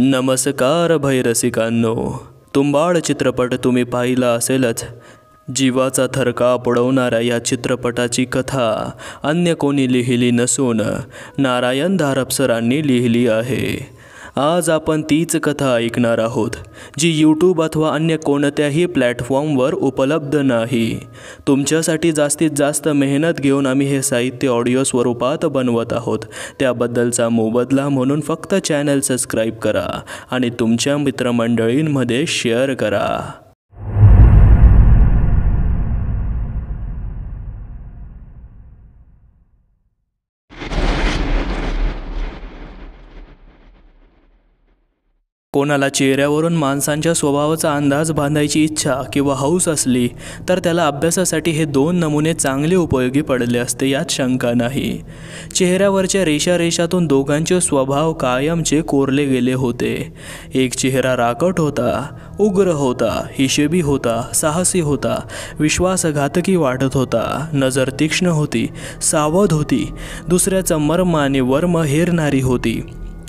नमस्कार भैरसिकांनो, तुंबाड चित्रपट तुम्ही पाहिला असेलच। जीवाचा थरकाप उडवणाऱ्या या चित्रपटाची कथा अन्य कोणी लिहिली नसून नारायण धारप सरांनी लिहिली आहे। आज आपण तीच कथा ऐकणार आहोत, जी यूट्यूब अथवा अन्य कोणत्याही प्लॅटफॉर्मवर उपलब्ध नाही। तुमच्यासाठी जास्तीत जास्त मेहनत घेऊन आम्ही हे साहित्य ऑडिओ स्वरूपात बनवत आहोत, त्याबद्दलचा मोबदला म्हणून फक्त चॅनल सबस्क्राईब करा आणि तुमच्या मित्रमंडळींमध्ये शेअर करा। कोणाला चेहऱ्यावरून माणसांच्या स्वभावाचा अंदाज बांधायची इच्छा किंवा हौस असली तर त्याला अभ्यासासाठी हे दोन नमुने चांगले उपयोगी पडले असते, यात शंका नाही। चेहऱ्यावरच्या रेषातून दोघांचे स्वभाव कायमचे कोरले गेले होते। एक चेहरा राकट होता, उग्र होता, हिशेबी होता, साहसी होता, विश्वासघातकी वाटत होता, नजर तीक्ष्ण होती, सावध होती। दुसऱ्याचा मर्म आणि वर्म हेरणारी होती।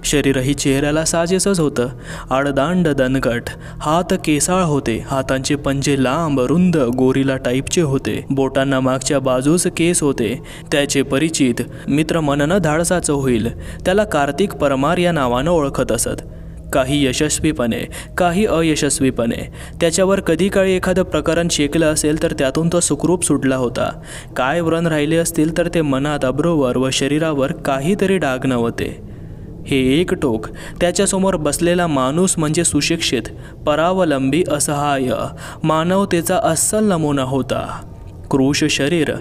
शरीरही चेहऱ्याला साजेसच होतं, आडदांड दणकट, हात केसाळ होते, हातांचे पंजे लांब रुंद गोरिला टाईपचे होते, बोटांना मागच्या बाजूस केस होते। त्याचे परिचित मित्र मननं धाडसाचं होईल त्याला कार्तिक परमार या नावानं ओळखत असत। काही यशस्वीपणे, काही अयशस्वीपणे। त्याच्यावर कधी काळी एखादं प्रकरण शेकलं असेल तर त्यातून तो सुखरूप सुटला होता। काय व्रण राहिले असतील तर ते मनात, अब्रूवर व शरीरावर काहीतरी डाग नव्हते। हे एक टोक, त्याच्यासमोर बसलेला माणूस म्हणजे सुशिक्षित, परावलंबी, असहाय्य मानवतेचा अस्सल नमुना होता। क्रूश शरीर,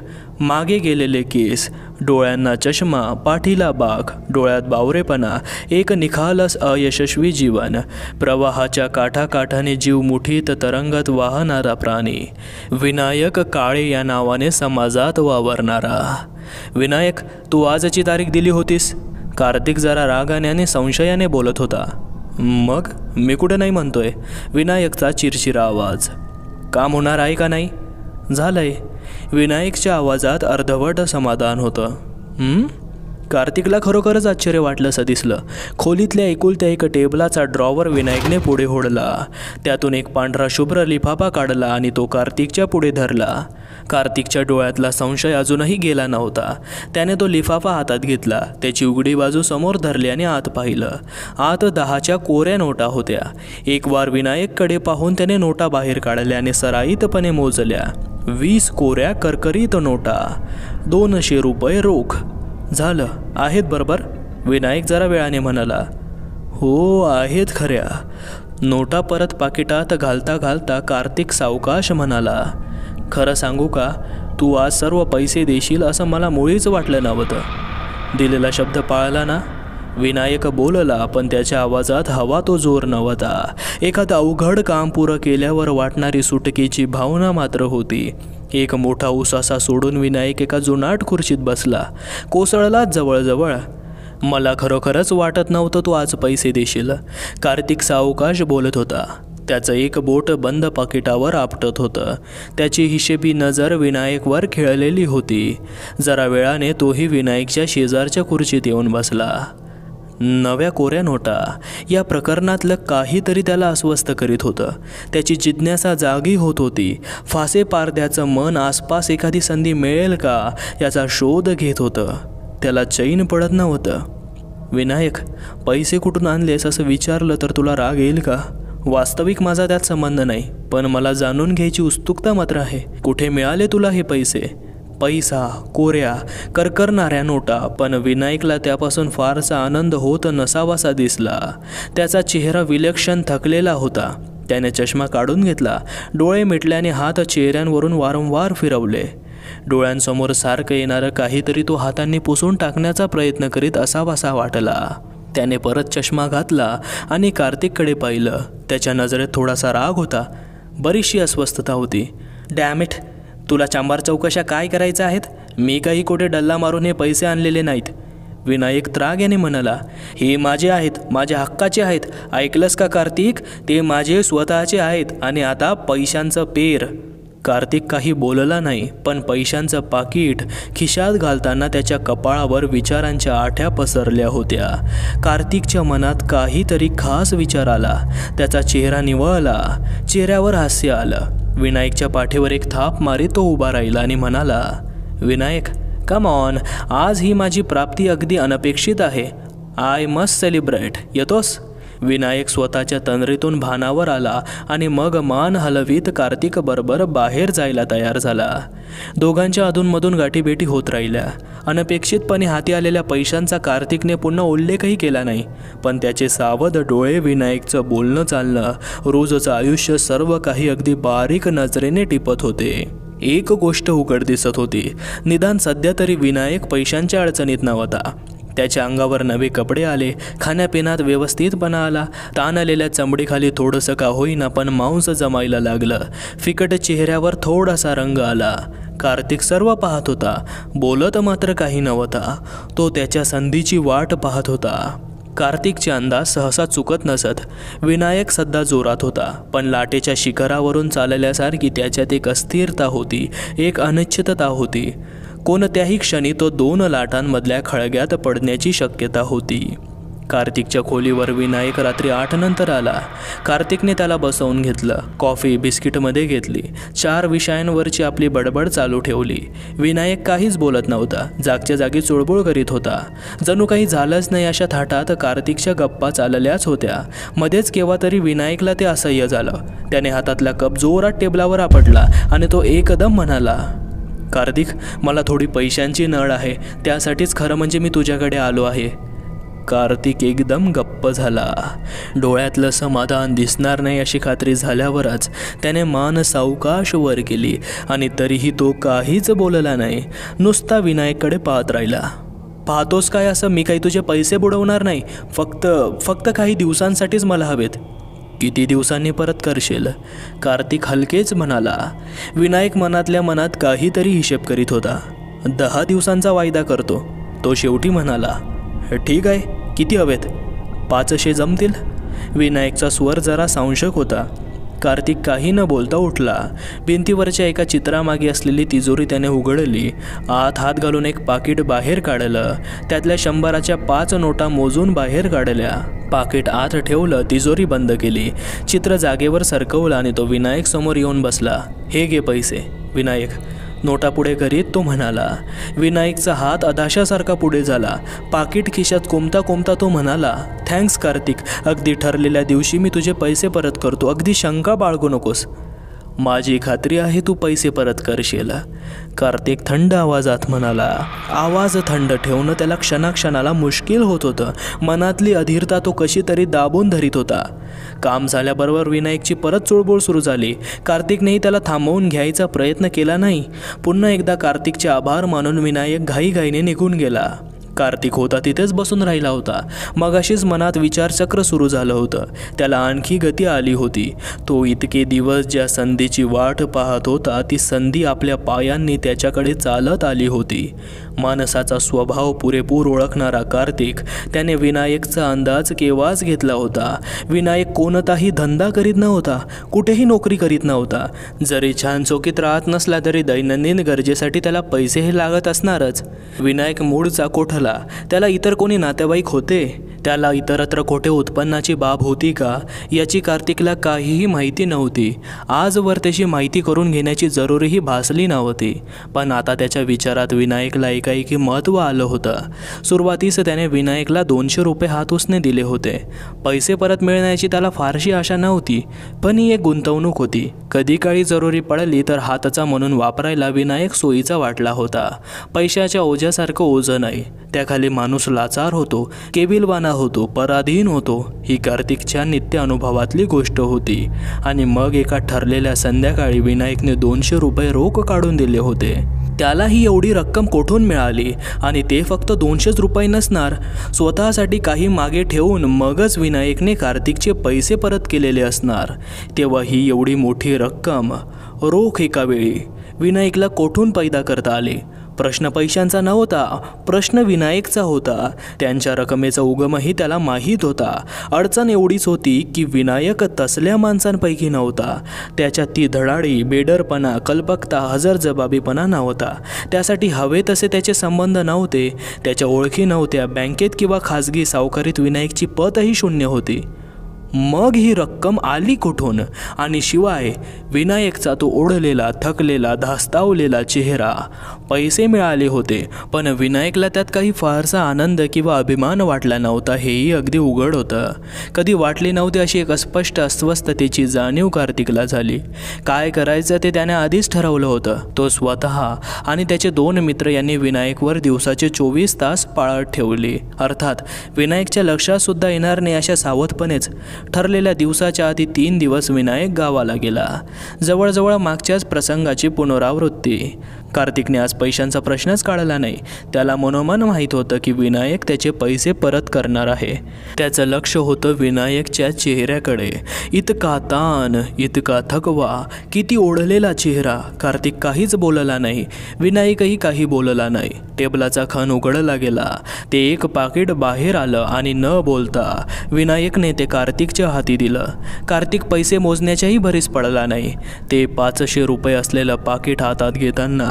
मागे गेलेले केस, डोळ्यांना चष्मा, पाठीला बाक, डोळ्यात बावरेपणा, एक निखालस अयशस्वी जीवन, प्रवाहाच्या काठाकाठाने जीव मुठीत तरंगत वाहणारा प्राणी, विनायक काळे या नावाने समाजात वावरणारा। विनायक, तू आजची तारीख दिली होतीस? कार्तिक जरा रागाने आणि संशयाने बोलत होता। मग मी कुठं नाही म्हणतोय, विनायकचा चिरचिरा आवाज। काम होणार आहे का नाही? झालंय, विनायकच्या आवाजात अर्धवट समाधान होतं। कार्तिकला खरोखरच आश्चर्य वाटलंसं दिसलं। खोलीतल्या एकुलत्या एक टेबलाचा ड्रॉवर विनायकने पुढे ओढला, त्यातून एक पांढरा शुभ्र लिफाफा काढला आणि तो कार्तिकच्या पुढे धरला। कार्तिकच्या डोळ्यातला संशय अजूनही गेला नव्हता। त्याने तो लिफाफा हातात घेतला, त्याची उघडी बाजू समोर धरली आणि आत पाहिलं। आत 10च्या कोऱ्या नोटा होत्या। एक वार विनायककडे पाहून त्याने नोटा बाहेर काढल्या आणि सराईतपणे मोजल्या। 20 कोऱ्या करकरीत नोटा, 200 रुपये रोख। झालं, आहेत बरोबर? विनायक जरा वेळाने म्हणाला। हो, आहेत खऱ्या। नोटा परत पाकिटात घालता घालता कार्तिक सावकाश म्हणाला, खरं सांगू का, तू आज सर्व पैसे देशील असं मला मुळीच वाटलं नव्हतं। दिलेला शब्द पाळला ना? विनायक बोलला, पण त्याच्या आवाजात हवा तो जोर नव्हता। एखादं अवघड काम पुरं केल्यावर वाटणारी सुटकेची भावना मात्र होती। एक मोठा उसासा सोडून विनायक एका जुनाट खुर्चीत बसला, कोसळला जवळजवळ। मला खरोखरच वाटत नव्हतं तू आज पैसे देशील, कार्तिक सावकाश बोलत होता। त्याचं एक बोट बंद पाकिटावर आपटत होतं। त्याची हिशेबी नजर विनायकवर खेळलेली होती। जरा वेळाने तोही विनायकच्या शेजारच्या खुर्चीत येऊन बसला। नव्या कोऱ्या नोटा, या प्रकरणातलं काहीतरी त्याला अस्वस्थ करीत होतं। त्याची जिज्ञासा जागी होत होती। फासे पारद्याचं मन आसपास एखादी संधी मिळेल का याचा शोध घेत होतं। त्याला चैन पडत नव्हतं। विनायक, पैसे कुठून आणलेस असं विचारलं तर तुला राग येईल का? वास्तविक माझा त्यात संबंध नाही, पण मला जाणून घ्यायची उत्सुकता मात्र आहे। कुठे मिळाले तुला हे पैसे? पैसा, कोऱ्या, करकरणाऱ्या नोटा, पण विनायकला त्यापासून फारसा आनंद होत नसावासा दिसला। त्याचा चेहरा विलक्षण थकलेला होता। त्याने चष्मा काढून घेतला, डोळे मिटल्याने हात चेहऱ्यांवरून वारंवार फिरवले। डोळ्यांसमोर सारखं येणारं काहीतरी तो हातांनी पुसून टाकण्याचा प्रयत्न करीत असावासा वाटला। त्याने परत चष्मा घातला आणि कार्तिककडे पाहिलं। त्याच्या नजरेत थोडासा राग होता, बरीचशी अस्वस्थता होती। डॅमिट, तुला चांबार चौकशा काय करायच्या आहेत? मी काही कुठे डल्ला मारून हे पैसे आणलेले नाहीत। विनायक त्राग्याने म्हणाला, हे माझे आहेत, माझ्या हक्काचे आहेत। ऐकलंस का कार्तिक? ते माझे स्वतःचे आहेत आणि आता पैशांचं पेर। कार्तिक काही बोलला नाही, पण पैशांचं पाकीट खिशात घालताना त्याच्या कपाळावर विचारांच्या आठ्या पसरल्या होत्या. कार्तिकच्या मनात काहीतरी खास विचार आला. त्याचा चेहरा निवळला, चेहऱ्यावर हास्य आलं. विनायकच्या पाठीवर एक थाप मारीत तो उभा राहिला आणि म्हणाला, विनायक, कम ऑन, आज ही माझी प्राप्ती अगदी अनपेक्षित आहे. I must celebrate. येतोस? विनायक स्वतःच्या तंद्रीतून भानावर आला आणि मग मान हलवीत कार्तिक बरोबर बाहेर जायला तयार झाला. दोघांच्या अधूनमधून गाठीभेटी होत राहिल्या. अनपेक्षितपणे हाती आलेल्या पैशांचा कार्तिकने पुन्हा उल्लेखही केला नाही, पण त्याचे सावध डोळे विनायकचं बोलणं चालणं, रोजचं आयुष्य सर्व काही अगदी बारीक नजरेने टिपत होते. एक गोष्ट उघड दिसत होती, निदान सध्या तरी विनायक पैशांच्या अडचणीत नव्हता. त्याच्या अंगावर नवे कपडे आले, खाण्यापिण्यात व्यवस्थितपणा आला, ताण आलेल्या चमडीखाली थोडंसं का होईना पण मांस जमायला लागलं. फिकट चेहऱ्यावर थोडासा रंग आला. कार्तिक सर्व पाहत होता, बोलत मात्र काही नव्हता. तो त्याच्या संधीची वाट पाहत होता. कार्तिकचे अंदाज सहसा चुकत नसत. विनायक सध्या जोरात होता, पण लाटेच्या शिखरावरून चालल्यासारखी त्याच्यात एक अस्थिरता होती, एक अनिश्चितता होती. कोणत्याही क्षणी तो 2 लाटांमधल्या खळग्यात पडण्याची शक्यता होती. कार्तिकच्या खोलीवर विनायक रात्री 8 नंतर आला. कार्तिकने त्याला बसवून घेतलं, कॉफी बिस्किटमध्ये घेतली, 4 विषयांवरची आपली बडबड चालू ठेवली. विनायक काहीच बोलत नव्हता, जागच्या जागी चुळबुळ करीत होता. जणू काही झालंच नाही अशा थाटात कार्तिकच्या गप्पा चालल्याच होत्या. मध्येच केव्हा तरी विनायकला ते असह्य झालं. त्याने हातातला कप जोरात टेबलावर आपटला आणि तो एकदम म्हणाला, कार्तिक, मला थोडी पैशांची नळ आहे, त्यासाठीच खरं म्हणजे मी तुझ्याकडे आलो आहे. कार्तिक एकदम गप्प झाला. डोळ्यातलं समाधान दिसणार नाही अशी खात्री झाल्यावरच त्याने मान सावकाश वर केली आणि तरीही तो काहीच बोलला नाही. नुसता विनायककडे पाहत राहिला. पाहतोस काय असं? मी काही तुझे पैसे बुडवणार नाही, फक्त काही दिवसांसाठीच मला हवेत. किती दिवसांनी परत करशील? कार्तिक हलकेच म्हणाला. विनायक मनातल्या मनात काहीतरी हिशेब करीत होता. 10 दिवसांचा वायदा करतो, तो शेवटी म्हणाला. ठीक आहे, किती हवेत? 500 जमतील? विनायकचा स्वर जरा संशय होता. कार्तिक काही न बोलता उठला. भिंतीवरच्या एका चित्रामागे असलेली तिजोरी त्याने उघडली. आत हात घालून एक पाकिट बाहेर काढलं. त्यातल्या 100च्या 5 नोटा मोजून बाहेर काढल्या. पाकिट आत ठेवलं, तिजोरी बंद केली. चित्र जागेवर सरकवलं आणि तो विनायक समोर येऊन बसला. हे घे पैसे. विनायक नोटा पुढे करीत तो म्हणाला. विनायकचा हात अधाशासारखा पुढे झाला. पाकिट खिशात कोंबता तो म्हणाला, थँक्स कार्तिक, अगदी ठरलेल्या दिवशी मी तुझे पैसे परत करतो, अगदी शंका बाळगू नकोस. माझी खात्री आहे तू पैसे परत करशील. कार्तिक थंड आवाजात म्हणाला. आवाज थंड ठेवणं त्याला क्षणाक्षणाला मुश्किल होत होतं. मनातली अधीरता तो कशी तरी दाबून धरीत होता. काम झाल्याबरोबर विनायकची परत चुळबुळ सुरू झाली. कार्तिकनेही त्याला थांबवून घ्यायचा प्रयत्न केला नाही. पुन्हा एकदा कार्तिकचे आभार मानून विनायक घाईघाईने निघून गेला. कार्तिक होता तिथेच बसून राहिला होता. मगाशीच मनात विचारचक्र सुरू झालं होतं. त्याला आणखी गती आली होती. तो इतके दिवस ज्या संधीची वाट पाहत होता, ती संधी आपल्या पायांनी त्याच्याकडे चालत आली होती. माणसाचा स्वभाव पुरेपूर ओळखणारा कार्तिक त्याने विनायकचा अंदाज केव्हाच घेतला होता. विनायक कोणताही धंदा करीत नव्हता, कुठेही नोकरी करीत नव्हता. जरी छान चौकीत राहत नसला तरी दैनंदिन गरजेसाठी त्याला पैसेही लागत असणारच. विनायक मूळचा कोठला. त्याला इतर कोणी नातेवाईक होते? त्याला इतरत्र खोटे उत्पन्नाची बाब होती का याची कार्तिकला काहीही माहिती नव्हती. आजवर त्याची माहिती करून घेण्याची जरुरीही भासली नव्हती. पण आता त्याच्या विचारात विनायकला एकाएकी महत्त्व आलं होतं. सुरुवातीस त्याने विनायकला 200 रुपये हात उसने दिले होते. पैसे परत मिळण्याची त्याला फारशी आशा नव्हती, पण ही एक गुंतवणूक होती. कधी काळी जरुरी पडली तर हाताचा म्हणून वापरायला विनायक सोयीचा वाटला होता. पैशाच्या ओझ्यासारखं ओझं नाही, त्याखाली माणूस लाचार होतो, केविलवाना होतो, पराधीन होतो. ही कार्तिकच्या नित्य अनुभवातली गोष्ट होती. आणि मग एका ठरलेल्या संध्याकाळी विनायकने 200 रुपये रोख काढून दिले होते. त्यालाही एवढी रक्कम कोठून मिळाली? आणि ते फक्त 200 रुपये नसणार. स्वतःसाठी काही मागे ठेवून मगच विनायकने कार्तिकचे पैसे परत केलेले असणार. तेव्हा ही एवढी मोठी रक्कम रोख एका वेळी विनायकला कोठून पैदा करता आली? प्रश्न पैशांचा नव्हता, प्रश्न विनायकचा होता. त्यांच्या रकमेचा उगमही त्याला माहीत होता. अडचण एवढीच होती की विनायक तसल्या माणसांपैकी नव्हता. त्याच्यात ती धडाडी, बेडरपणा, कल्पकता, हजरजबाबीपणा नव्हता. त्यासाठी हवे तसे त्याचे संबंध नव्हते. त्याच्या ओळखी नव्हत्या. बँकेत किंवा खाजगी सावकारीत विनायकची पतही शून्य होती. मग ही रक्कम आली कुठून? आणि शिवाय विनायकचा तो ओढलेला, थकलेला, धास्तावलेला चेहरा. पैसे मिळाले होते, पण विनायकला त्यात काही फारसा आनंद किंवा अभिमान वाटला नव्हता, हेही अगदी उघड होतं. कधी वाटले नव्हते अशी एक अस्पष्ट अस्वस्थतेची जाणीव कार्तिकला झाली. काय करायचं ते त्याने आधीच ठरवलं होतं. तो स्वतः आणि त्याचे 2 मित्र यांनी विनायकवर दिवसाचे 24 तास पाळत ठेवली. अर्थात विनायकच्या लक्षातसुद्धा येणार नाही अशा सावधपणेच ठरलेल्या दिवसाच्या आधी 3 दिवस विनायक गावाला गेला. जवळजवळ मागच्याच प्रसंगाची पुनरावृत्ती. कार्तिकने आज पैशांचा प्रश्नच काढला नाही. त्याला मनोमन माहीत होतं की विनायक त्याचे पैसे परत करणार आहे. त्याचं लक्ष होतं विनायकच्या चेहऱ्याकडे. इतका ताण, इतका थकवा, किती ओढलेला चेहरा. कार्तिक काहीच बोलला नाही. विनायकही काही बोलला नाही. टेबलाचा खण उघडला गेला. ते एक पाकिट बाहेर आलं आणि न बोलता विनायकने ते कार्तिकच्या हाती दिलं. कार्तिक पैसे मोजण्याच्याही भरीस पडला नाही. ते 500 रुपये असलेलं पाकिट हातात घेताना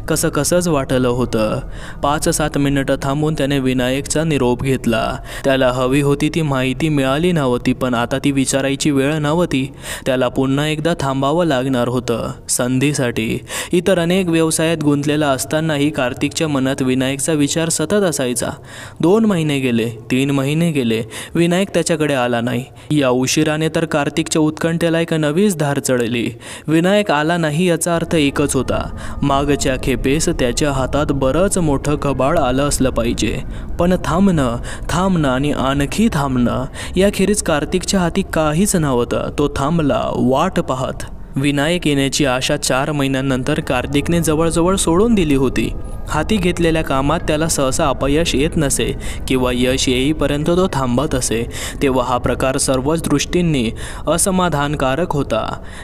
कसंच वाटलं होतं. 5-7 मिनिटं थांबून त्याने विनायकचा निरोप घेतला. त्याला हवी होती ती माहिती मिळाली नव्हती, पण आता ती विचारायची वेळ नव्हती. त्याला पुन्हा एकदा थांबावं लागणार होतं संधीसाठी. इतर अनेक व्यवसायात गुंतलेला असतानाही कार्तिकच्या मनात विनायकचा विचार सतत असायचा. 2 महिने गेले, 3 महिने गेले, विनायक त्याच्याकडे आला नाही. या उशिराने तर कार्तिकच्या उत्कंठेला एक नवीच धार चढली. विनायक आला नाही याचा अर्थ एकच होता, मागच्या खेपेस त्याच्या हातात बरंच मोठं कबाड आलं असलं पाहिजे. पण थांबणं आणि आणखी थांबणं याखेरीज कार्तिकच्या हाती काहीच नव्हतं. तो थांबला, वाट पाहत. विनायक येण्याची आशा 4 महिन्यांनंतर कार्तिकने जवळजवळ सोडून दिली होती. हाती घेतलेल्या कामात त्याला सहसा अपयश येत नसे किंवा यश येईपर्यंत तो थांबत असे. तेव्हा हा प्रकार सर्वच दृष्टींनी असमाधानकारक होता.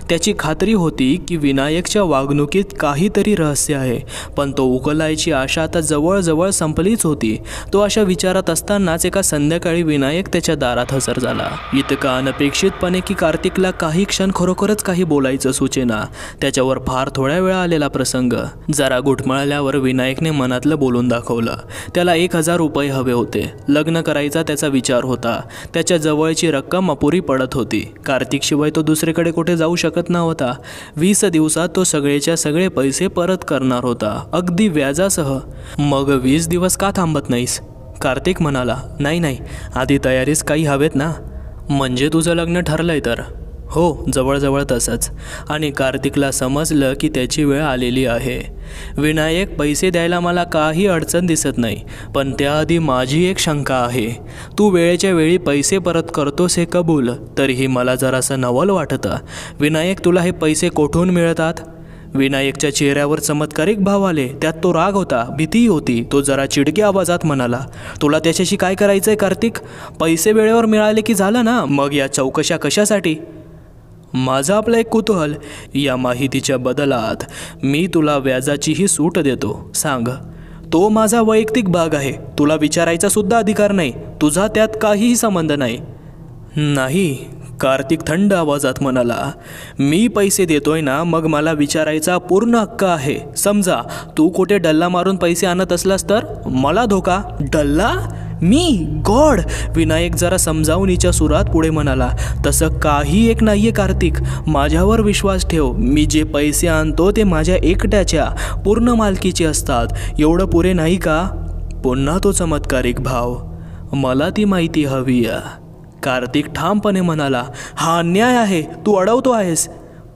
त्याची खात्री होती की विनायकच्या वागणुकीत काहीतरी रहस्य आहे, पण तो उकलायची आशा आता जवळजवळ संपलीच होती. तो अशा विचारात असतानाच एका संध्याकाळी विनायक त्याच्या दारात हजर झाला. इतका अनपेक्षितपणे की कार्तिकला काही क्षण खरोखरच काही बोलायचं सुचेना. त्याच्यावर फार थोड्या वेळा आलेला प्रसंग. जरा घुटमळल्यावर विनायकने मनातलं बोलून दाखवलं. त्याला 1000 रुपये हवे होते. लग्न करायचा त्याचा विचार होता. त्याच्या जवळची रक्कम अपुरी पडत होती. कार्तिकशिवाय तो दुसरीकडे कुठे जाऊ शकत नव्हता. 20 दिवसात तो सगळेच्या सगळे पैसे परत करणार होता, अगदी व्याजासह. मग 20 दिवस का थांबत नाहीस? कार्तिक म्हणाला. नाही, आधी तयारीस काही हवेत ना. म्हणजे तुझं लग्न ठरलंय तर? हो, जवळजवळ तसंच. आणि कार्तिकला समजलं की त्याची वेळ आलेली आहे. विनायक, पैसे द्यायला मला काही अडचण दिसत नाही, पण त्याआधी माझी एक शंका आहे. तू वेळेच्या वेळी पैसे परत करतोस हे कबूल, तरीही मला जरासं नवल वाटतं. विनायक, तुला हे पैसे कोठून मिळतात? विनायकच्या चेहऱ्यावर चमत्कारिक भाव आले. त्यात तो राग होता, भीतीही होती. तो जरा चिडक्या आवाजात म्हणाला. तुला त्याच्याशी काय करायचंय कार्तिक? पैसे वेळेवर मिळाले की झालं ना. मग या चौकशा कशासाठी? माझं आपलं एक कुतूहल. या माहितीच्या बदलात मी तुला व्याजाचीही सूट देतो. सांग. तो माझा वैयक्तिक भाग आहे. तुला विचारायचा सुद्धा अधिकार नाही. तुझा त्यात काहीही संबंध नाही. नाही, कार्तिक थंड आवाजात म्हणाला. मी पैसे देतोय ना, मग मला विचारायचा पूर्ण हक्क आहे. समजा तू कुठे डल्ला मारून पैसे आणत असलास तर मला धोका? डल्ला? मी? गॉड! विनायक जरा समजावणीच्या सुरात पुढे म्हणाला. तसं काही एक नाहीये कार्तिक. माझ्यावर विश्वास ठेव. मी जे पैसे आणतो ते माझ्या एकट्याच्या पूर्ण मालकीचे असतात. एवढं पुरे नाही का? पुन्हा तो चमत्कारिक भाव. मला ती माहिती हवी आहे. कार्तिक ठामपणे म्हणाला. हा अन्याय आहे. तू अडवतो आहेस.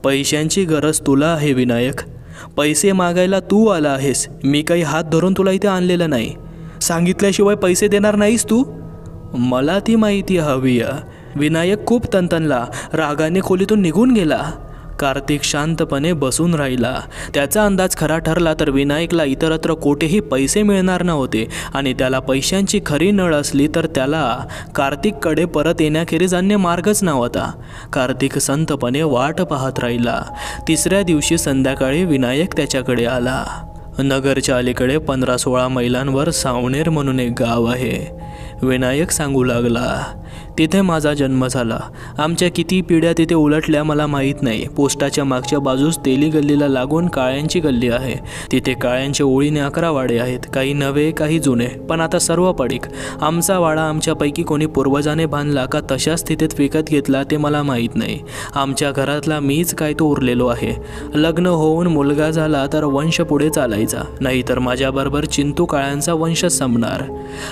पैशांची गरज तुला आहे विनायक. पैसे मागायला तू आला आहेस. मी काही हात धरून तुला इथे आणलेलं नाही. सांगितल्याशिवाय पैसे देणार नाहीस तू? मला ती माहिती हवी आहे. विनायक खूप तणतणला. रागाने खोलीतून निघून गेला. कार्तिक शांतपणे बसून राहिला. त्याचा अंदाज खरा ठरला तर विनायकला इतरत्र कोठेही पैसे मिळणार नव्हते आणि त्याला पैशांची खरी नळ असली तर त्याला कार्तिककडे परत येण्याखेरीज अन्य मार्गच नव्हता. कार्तिक संतपणे वाट पाहत राहिला. 3ऱ्या दिवशी संध्याकाळी विनायक त्याच्याकडे आला. नगरच्या अलीकडे 15-16 मैलांवर सावनेर म्हणून एक गाव आहे. विनायक सांगू लागला. तिथे माझा जन्म झाला. आमच्या किती पिढ्या तिथे उलटल्या मला माहीत नाही. पोस्टाच्या मागच्या बाजूस तेली गल्लीला लागून काळ्यांची गल्ली आहे. तिथे काळ्यांच्या ओळीने 11 वाडे आहेत. काही नवे, काही जुने, पण आता सर्व पडीक. आमचा वाडा आमच्यापैकी कोणी पूर्वजाने बांधला का तशा स्थितीत विकत घेतला ते मला माहीत नाही. आमच्या घरातला मीच काय तो उरलेलो आहे. लग्न होऊन मुलगा झाला तर वंश पुढे चालायचा, नाहीतर माझ्याबरोबर चिंतू काळ्यांचा वंश संपणार.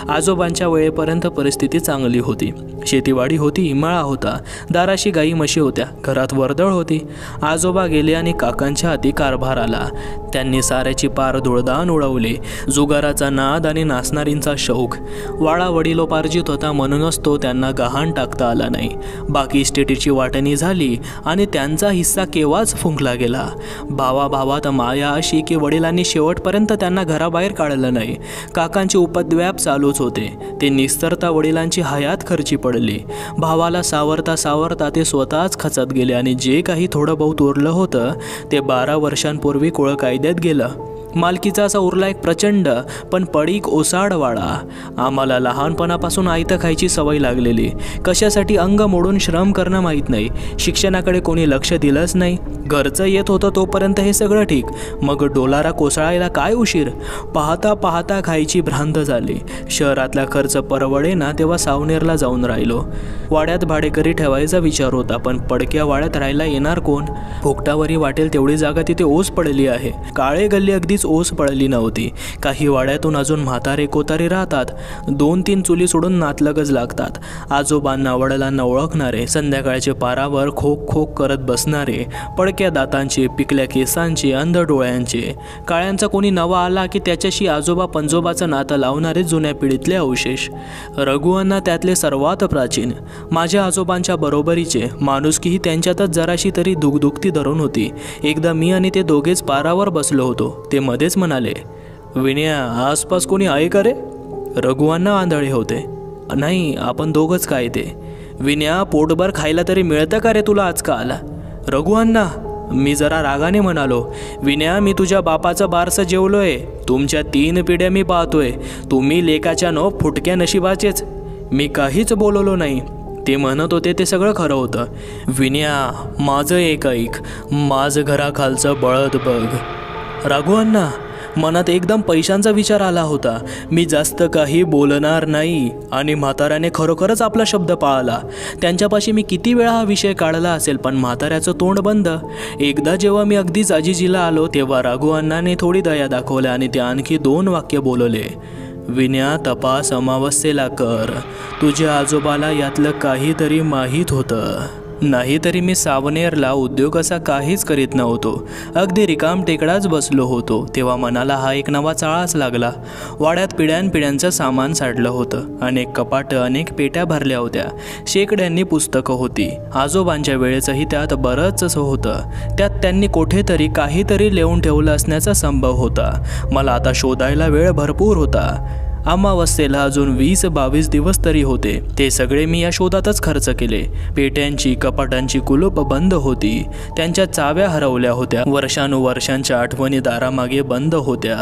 आजोबांच्या वेळेपर्यंत परिस्थिती चांगली होती. शेतीवाडी होती, मळा होता, दाराशी गाई म्हशी होत्या, घरात वर्दळ होती. आजोबा गेले आणि काकांच्या हाती कारभार आला. त्यांनी साऱ्याची पार धुळदाण उडवली. जुगाराचा नाद आणि नाचणारींचा शौक. वाडा वडिलोपार्जित होता म्हणूनच तो त्यांना गहाण टाकता आला नाही. बाकी इस्टेटीची वाटणी झाली आणि त्यांचा हिस्सा केव्हाच फुंकला गेला. भावाभावात माया अशी की वडिलांनी शेवटपर्यंत त्यांना घराबाहेर काढलं नाही. काकांचे उपद्व्याप चालूच होते. ते निस्तरता वडिलांची हयात खर्ची पडली. भावाला सावरता सावरता ते स्वतःच खचत गेले आणि जे काही थोडं बहुत उरलं होतं ते 12 वर्षांपूर्वी कुळ कायद्यात गेलं. मालकीचा असा उरला एक प्रचंड पण पडीक ओसाड वाडा. आम्हाला लहानपणापासून आयतं खायची सवय लागलेली. कशासाठी अंग मोडून श्रम करणं माहीत नाही. शिक्षणाकडे कोणी लक्ष दिलंच नाही. घरचं येत होतं तोपर्यंत हे सगळं ठीक, मग डोलारा कोसळायला काय उशीर. पाहता पाहता खायची भ्रांत झाली. शहरातला खर्च परवडेना तेव्हा सावनेरला जाऊन राहिलो. वाड्यात भाडेकरी ठेवायचा विचार होता, पण पडक्या वाड्यात राहायला येणार कोण. फुकटावरी वाटेल तेवढी जागा तिथे ओस पडली आहे. काळे गल्ली अगदीच ओस पडली नव्हती. काही वाड्यातून अजून म्हातारे कोतारे राहतात. 2-3 चुली सोडून नातलगच लागतात. आजोबांना वडिलांना ओळखणारे, संध्याकाळचे पारावर खोक खोक करत बसणारे, पडक्या दातांचे, पिकल्या केसांचे, अंध डोळ्यांचे. काळ्यांचा कोणी नवा आला की त्याच्याशी आजोबा पंजोबाचं नातं लावणारे जुन्या पिढीतले अवशेष. रघुअण्णा त्यातले सर्वात प्राचीन. माझ्या आजोबांच्या बरोबरीचे. माणुसकीही त्यांच्यातच जराशी तरी दुखदुखती धरून होती. एकदा मी आणि ते दोघेच पारावर बसलो होतो. ते मध्येच म्हणाले, विनया, आसपास कोणी आहे का रे? रघुअण्णा आंधळे होते. नाही, आपण दोघंच काय ते. विनया, पोटभर खायला तरी मिळतं का रे तुला आजकाल? रघुअण्णा, मी जरा रागाने म्हणालो. विनया, मी तुझ्या बापाचं बारसं जेवलोय. तुमच्या 3 पिढ्या मी पाहतोय. तुम्ही लेकाच्या फुटक्या नशिबाचेच. मी काहीच बोललो नाही. ते म्हणत होते ते सगळं खरं होतं. विनया, माझं एक ऐक. माझं घराखालचं बळद बघ. रघुअण्णा, मनात एकदम पैशांचा विचार आला होता. मी जास्त काही बोलणार नाही आणि म्हाताऱ्याने खरोखरच आपला शब्द पाळला. त्यांच्यापाशी मी किती वेळा हा विषय काढला असेल, पण म्हाताऱ्याचं तोंड बंद. एकदा जेव्हा मी अगदीच आजीजीला आलो तेव्हा रघुअण्णाने थोडी दया दाखवली आणि ते आणखी 2 वाक्य बोलले. विनया, तपास अमावस्येला कर. तुझ्या आजोबाला यातलं काहीतरी माहीत होतं. नाहीतरी मी सावनेरला उद्योग असा काहीच करीत नव्हतो. अगदी रिकाम टेकडाच बसलो होतो. तेव्हा मनाला हा एक नवा चाळाच लागला. वाड्यात पिढ्यानपिढ्यांचं सामान साडलं होतं. अनेक कपाटं, अनेक पेट्या भरल्या होत्या. शेकड्यांनी पुस्तकं होती. आजोबांच्या वेळेचंही त्यात बरंच होतं. त्यात त्यांनी कुठेतरी काहीतरी लिहून ठेवलं असण्याचा संभव होता. मला आता शोधायला वेळ भरपूर होता. अमावस्येला अजून 20-22 दिवस तरी होते. ते सगळे मी या शोधातच खर्च केले. पेट्यांची, कपाटांची कुलूप बंद होती. त्यांच्या चाव्या हरवल्या होत्या. वर्षानुवर्षांच्या आठवणी दारामागे बंद होत्या.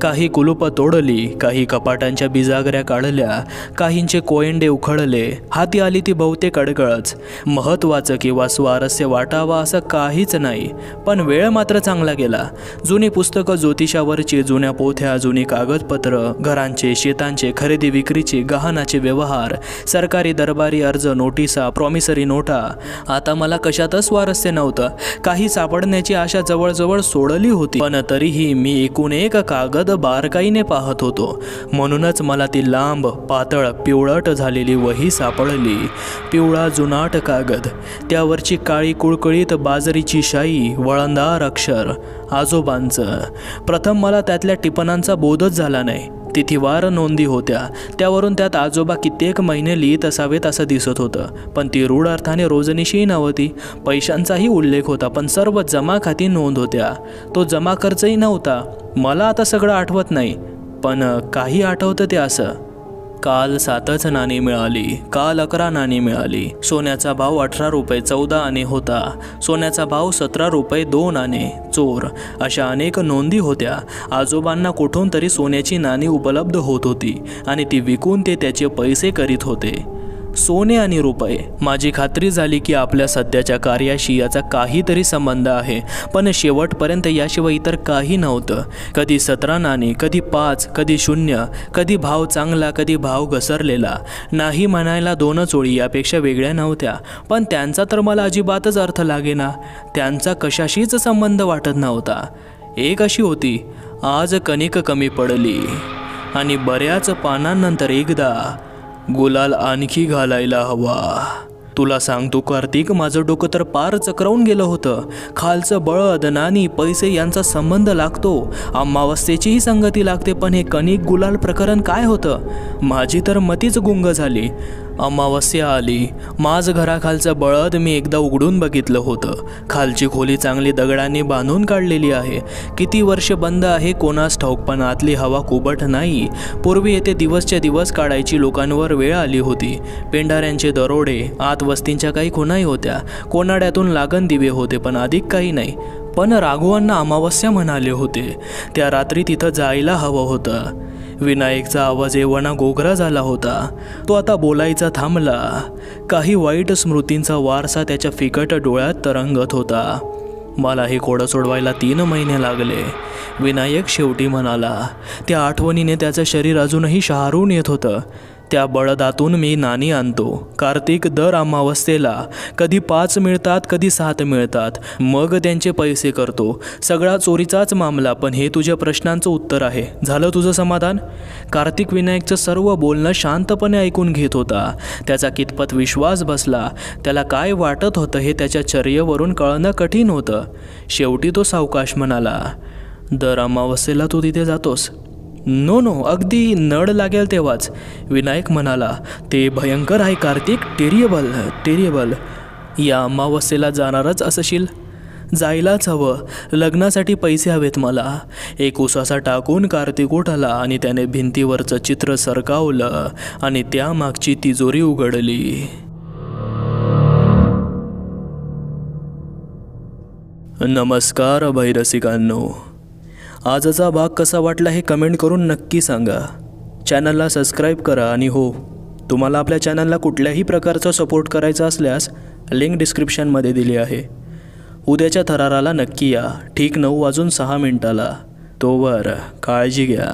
काही कुलूप तोडली, काही कपाटांच्या बिजागऱ्या काढल्या, काहींचे कोयंडे उखळले. हाती आली ती बहुतेक अडगळच. महत्त्वाचं किंवा स्वारस्य वाटावा असं काहीच नाही, पण वेळ मात्र चांगला गेला. जुनी पुस्तकं, ज्योतिषावरची जुन्या पोथ्या, जुनी कागदपत्र, घरांचे, शेतांचे, खरेदी विक्रीचे, गहाणाचे व्यवहार, सरकारी दरबारी अर्ज, नोटिसा, प्रॉमिसरी नोटा. आता मला कशातच स्वारस्य नव्हतं. काही सापडण्याची आशा जवळजवळ सोडली होती, पण तरीही मी एकूण एक कागद बारकाईने पाहत होतो. म्हणूनच मला ती लांब, पातळ, पिवळट झालेली वही सापडली. पिवळा जुनाट कागद, त्यावरची काळी कुळकुळीत बाजरीची शाई, वळणदार अक्षर. आजोबांचं. प्रथम मला त्यातल्या टिपणांचा बोधच झाला नाही. तिथीवार नोंदी होत्या. त्यावरून त्यात आजोबा कित्येक महिने लिहित असावेत असं दिसत होतं, पण ती रूढ अर्थाने रोजनिशी नव्हती. पैशांचाही उल्लेख होता, पण सर्व जमा खाती नोंद होत्या. तो जमा खर्चही नव्हता. मला आता सगळं आठवत नाही, पण काही आठवतं ते असं. काल 7च नाणी मिळाली, काल 11 नाणी मिळाली. सोन्याचा भाव 18 रुपये 14 आणे होता. सोन्याचा भाव 17 रुपये 2 आणे. चोर. अशा अनेक नोंदी होत्या. आजोबांना कुठून तरी सोन्याची नाणी उपलब्ध होत होती आणि ती विकून ते त्याचे पैसे करीत होते. सोने आणि रुपये. माझी खात्री झाली की आपल्या सध्याच्या कार्याशी याचा काहीतरी संबंध आहे, पण शेवटपर्यंत याशिवाय इतर काही नव्हतं. कधी 17 नाणी, कधी 5, कधी 0, कधी भाव चांगला, कधी भाव घसरलेला. नाही म्हणायला 2च ओळी यापेक्षा वेगळ्या नव्हत्या, पण त्यांचा तर मला अजिबातच अर्थ लागेना. त्यांचा कशाशीच संबंध वाटत नव्हता. एक अशी होती, आज कणिक कमी पडली आणि बऱ्याच पानांनंतर एकदा गुलाल आणखी घालायला हवा. तुला सांगतो कार्तिक, माझं डोकं तर पार चक्रावून गेलं होतं. खालचं बळद, नाणी, पैसे यांचा संबंध लागतो, अमावस्येचीही संगती लागते, पण हे कणिक गुलाल प्रकरण काय होतं? माझी तर मतीच गुंग झाली. अमावस्या आली. माझ घराखालचं बळद मी एकदा उघडून बघितलं होतं. खालची खोली चांगली दगडांनी बांधून काढलेली आहे. किती वर्ष बंद आहे कोणास ठाऊक, पण आतली हवा कुबट नाही. पूर्वी येथे दिवसच्या दिवस काढायची लोकांवर वेळ आली होती. पेंढाऱ्यांचे दरोडे, आत वस्तींच्या काही खुणाही होत्या. कोनाड्यातून लागण दिवे होते, पण अधिक काही नाही. पण राघवांना अमावस्या म्हणाले होते. त्या रात्री तिथं जायला हवं होतं. विनायकचा आवाज एवढा गोगरा झाला होता. तो आता बोलायचा थांबला. काही वाईट स्मृतींचा वारसा त्याच्या फिकट डोळ्यात तरंगत होता. मला हे कोडं सोडवायला 3 महिने लागले. विनायक शेवटी म्हणाला. त्या आठवणीने त्याचं शरीर अजूनही शहारून येत होतं. त्या बळदातून मी नाणी आणतो कार्तिक, दर अमावस्येला. कधी 5 मिळतात, कधी 7 मिळतात. मग त्यांचे पैसे करतो. सगळा चोरीचाच मामला, पण हे तुझ्या प्रश्नांचं उत्तर आहे. झालं तुझं समाधान? कार्तिक विनायकचं सर्व बोलणं शांतपणे ऐकून घेत होता. त्याचा कितपत विश्वास बसला, त्याला काय वाटत होतं हे त्याच्या चर्येवरून कळणं कठीण होतं. शेवटी तो सावकाश म्हणाला, दर अमावस्येला तू तिथे जातोस? नो, अगदी नड लागेल तेव्हाच. विनायक म्हणाला, ते भयंकर आहे कार्तिक, टेरिएबल. या अमावस्येला जाणारच असशील? जायलाच हवं. लग्नासाठी पैसे हवेत मला. एक उसासा टाकून कार्तिक उठला आणि त्याने भिंतीवरचं चित्र सरकावलं आणि त्यामागची तिजोरी उघडली. नमस्कार भैरसिकांनो. आजचा भाग कसा वाटला हे कमेंट करून नक्की सांगा. चॅनलला सबस्क्राईब करा आणि हो, तुम्हाला आपल्या चॅनलला कुठल्याही प्रकारचा सपोर्ट करायचा असल्यास लिंक डिस्क्रिप्शनमध्ये दिली आहे. उद्याच्या थराराला नक्की या, ठीक 9:06 तोवर काळजी घ्या.